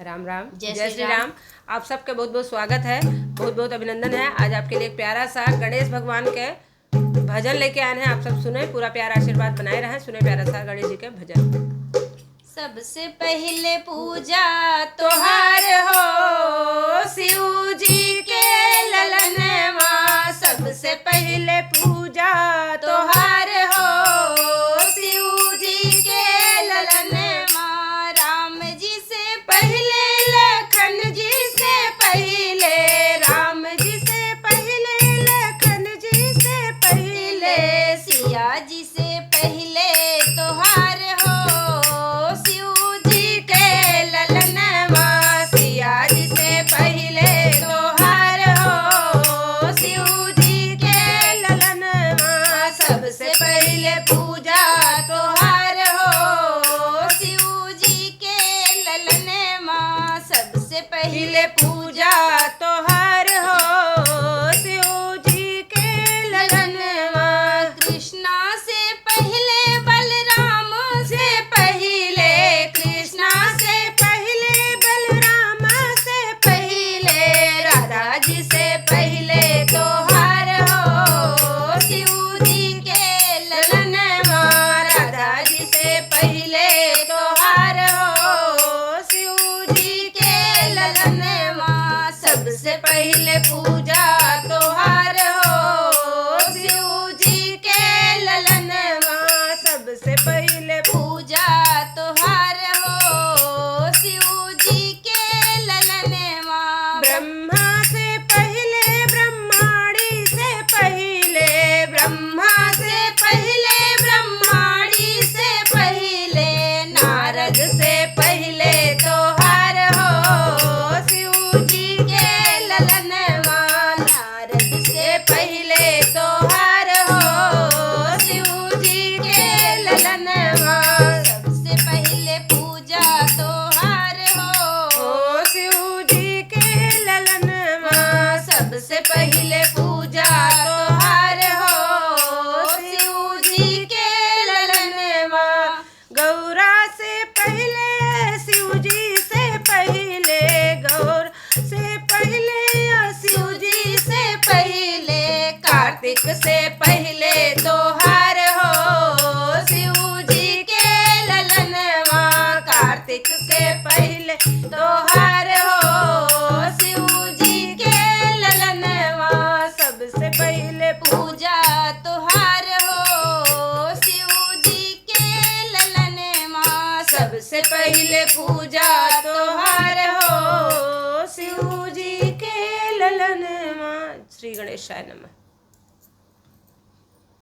राम राम जय श्री राम। आप सबके बहुत बहुत स्वागत है, बहुत बहुत अभिनंदन है। आज आपके लिए एक प्यारा सा गणेश भगवान के भजन लेके आए हैं। आप सब सुने, पूरा प्यारा आशीर्वाद बनाए रहे। सुने प्यारा सा गणेश जी के भजन। सबसे पहले पूजा तोहार हो शिव जी के ललनवा। सबसे पहले पूजा तोहार हो शिव जी के ललनवा। राम जी से पहले लखन जी से पहले, राम जी से पहले लखन जी से पहले, सिया जी से पहले तोहार हो शिव जी के ललनवा। सिया जी से पहले तोहार हो शिव जी के ललनवा। सबसे पहले पूजा तोहार हो शिव जी के ललनवा। सबसे पहले पूजा तोहार हो शिव जी के ललनवा। कृष्णा से पहले बलराम से पहले, कृष्णा से पहले बलराम से पहले, राधा जी से पहले तोहार हो शिव जी के ललनवा। राधा जी से पहले तोहार हो शिव जी के ललनवा। सबसे पहले पूजा तोहार हो शिव जी के ललनवा। सबसे पहले पूजा तोहार हो शिव जी के ललनवा। ब्रह्मा से पहले ब्रह्माणी से पहले, ब्रह्मा से पहले ब्रह्माणी से पहले, नारद से पहले तोहार हो शिव जी के ललनवा। नारद से पहले तोहार हो शिव जी के ललनवा। सबसे पहले पूजा तोहार हो शिव जी के ललनवा। सबसे पहले पूजा तोहार हो शिव जी के ललनवा। गौरा से पहले शिव जी से पहले, गौर से पहले शिव जी से पहले, कार्तिक से पहले तोहार हो शिव जी के ललनवा। कार्तिक से पहले तोहार हो शिव जी के ललनवा। सबसे पहले पूजा तोहार हो शिव जी के ललनवा। सबसे पहले पूजा तोहार हो शिव जी के ललनवा। श्री गणेशाय नमः।